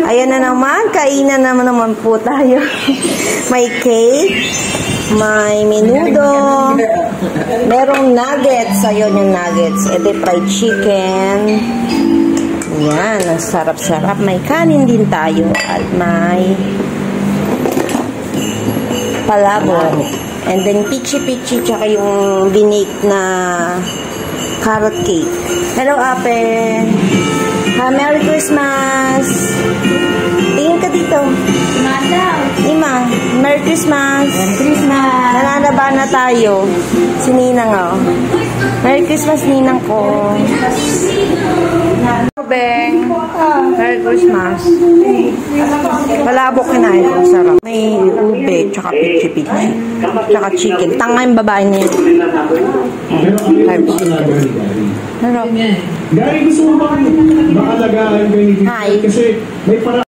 Ayan na naman, kainan naman po tayo. May cake, may menudo, merong nuggets. Ayun yung nuggets. Ito fried chicken. Yan, ang sarap-sarap. May kanin din tayo at may palabok. And then pichi-pichi tsaka yung binake na carrot cake. Hello, Ape. Merry Christmas. Tingin ka dito. Ima, Merry Christmas. Merry Christmas. Nananaba na tayo. Si Ninang, oh. Merry Christmas, Ninang ko. Beng. Merry Christmas. Palabok kinain ko. Sarap. May ube, tsaka pichi-pichi. Tsaka chicken. Tanga yung babae niya. Chicken. Sarap. Gary, gusto mo ba maalagaan kayo? Hi. Kasi may para